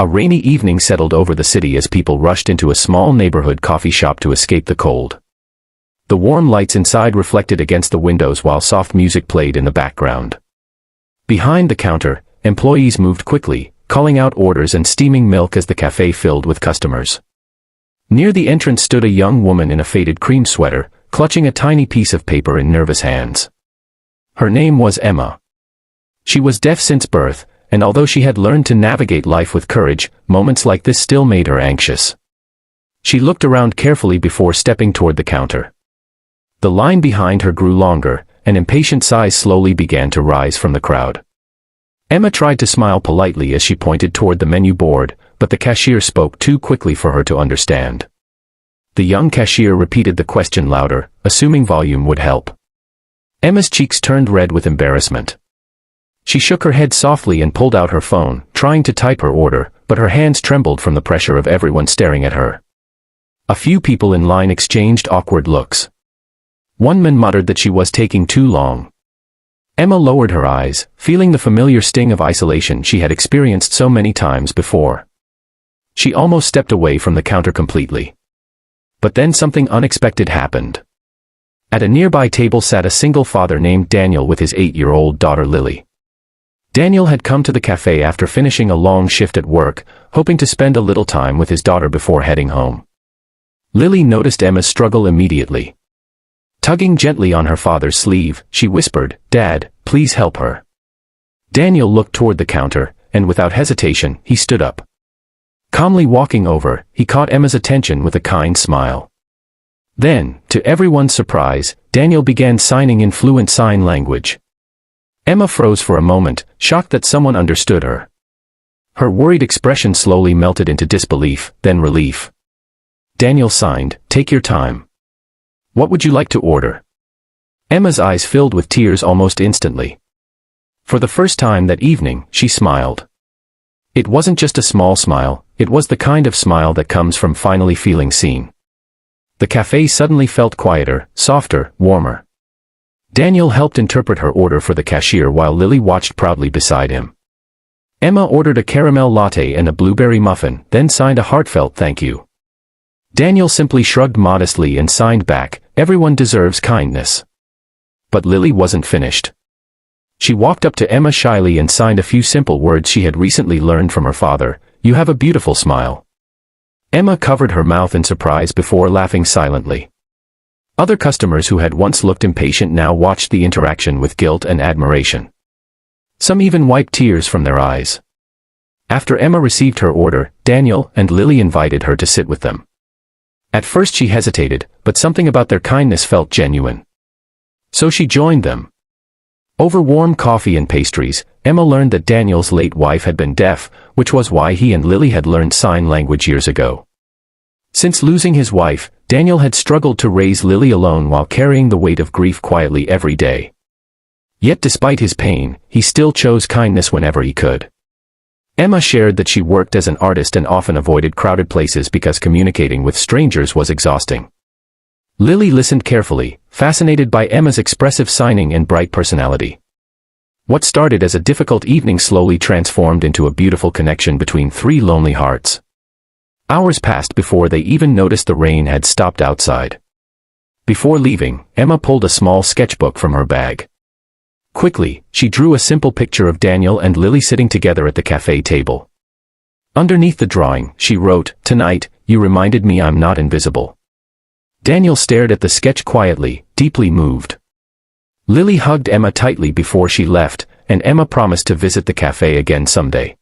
A rainy evening settled over the city as people rushed into a small neighborhood coffee shop to escape the cold. The warm lights inside reflected against the windows while soft music played in the background. Behind the counter, employees moved quickly, calling out orders and steaming milk as the cafe filled with customers. Near the entrance stood a young woman in a faded cream sweater, clutching a tiny piece of paper in nervous hands. Her name was Emma. She was deaf since birth, and although she had learned to navigate life with courage, moments like this still made her anxious. She looked around carefully before stepping toward the counter. The line behind her grew longer, and impatient sighs slowly began to rise from the crowd. Emma tried to smile politely as she pointed toward the menu board, but the cashier spoke too quickly for her to understand. The young cashier repeated the question louder, assuming volume would help. Emma's cheeks turned red with embarrassment. She shook her head softly and pulled out her phone, trying to type her order, but her hands trembled from the pressure of everyone staring at her. A few people in line exchanged awkward looks. One man muttered that she was taking too long. Emma lowered her eyes, feeling the familiar sting of isolation she had experienced so many times before. She almost stepped away from the counter completely. But then something unexpected happened. At a nearby table sat a single father named Daniel with his 8-year-old daughter Lily. Daniel had come to the cafe after finishing a long shift at work, hoping to spend a little time with his daughter before heading home. Lily noticed Emma's struggle immediately. Tugging gently on her father's sleeve, she whispered, "Dad, please help her." Daniel looked toward the counter, and without hesitation, he stood up. Calmly walking over, he caught Emma's attention with a kind smile. Then, to everyone's surprise, Daniel began signing in fluent sign language. Emma froze for a moment, shocked that someone understood her. Her worried expression slowly melted into disbelief, then relief. Daniel signed, "Take your time. What would you like to order?" Emma's eyes filled with tears almost instantly. For the first time that evening, she smiled. It wasn't just a small smile, it was the kind of smile that comes from finally feeling seen. The cafe suddenly felt quieter, softer, warmer. Daniel helped interpret her order for the cashier while Lily watched proudly beside him. Emma ordered a caramel latte and a blueberry muffin, then signed a heartfelt thank you. Daniel simply shrugged modestly and signed back, "Everyone deserves kindness." But Lily wasn't finished. She walked up to Emma shyly and signed a few simple words she had recently learned from her father, "You have a beautiful smile." Emma covered her mouth in surprise before laughing silently. Other customers who had once looked impatient now watched the interaction with guilt and admiration. Some even wiped tears from their eyes. After Emma received her order, Daniel and Lily invited her to sit with them. At first she hesitated, but something about their kindness felt genuine. So she joined them. Over warm coffee and pastries, Emma learned that Daniel's late wife had been deaf, which was why he and Lily had learned sign language years ago. Since losing his wife, Daniel had struggled to raise Lily alone while carrying the weight of grief quietly every day. Yet despite his pain, he still chose kindness whenever he could. Emma shared that she worked as an artist and often avoided crowded places because communicating with strangers was exhausting. Lily listened carefully, fascinated by Emma's expressive signing and bright personality. What started as a difficult evening slowly transformed into a beautiful connection between three lonely hearts. Hours passed before they even noticed the rain had stopped outside. Before leaving, Emma pulled a small sketchbook from her bag. Quickly, she drew a simple picture of Daniel and Lily sitting together at the cafe table. Underneath the drawing, she wrote, "Tonight, you reminded me I'm not invisible." Daniel stared at the sketch quietly, deeply moved. Lily hugged Emma tightly before she left, and Emma promised to visit the cafe again someday.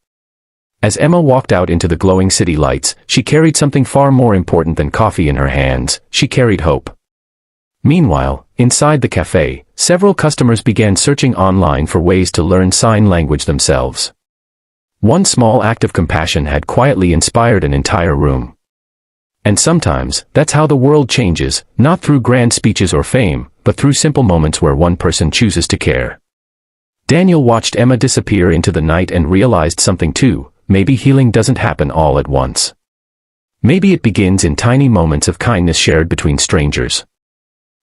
As Emma walked out into the glowing city lights, she carried something far more important than coffee in her hands. She carried hope. Meanwhile, inside the cafe, several customers began searching online for ways to learn sign language themselves. One small act of compassion had quietly inspired an entire room. And sometimes, that's how the world changes, not through grand speeches or fame, but through simple moments where one person chooses to care. Daniel watched Emma disappear into the night and realized something too: maybe healing doesn't happen all at once. Maybe it begins in tiny moments of kindness shared between strangers.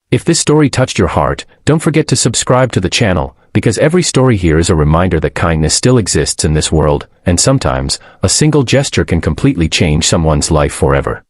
If this story touched your heart, don't forget to subscribe to the channel, Because every story here is a reminder that kindness still exists in this world, and sometimes, a single gesture can completely change someone's life forever.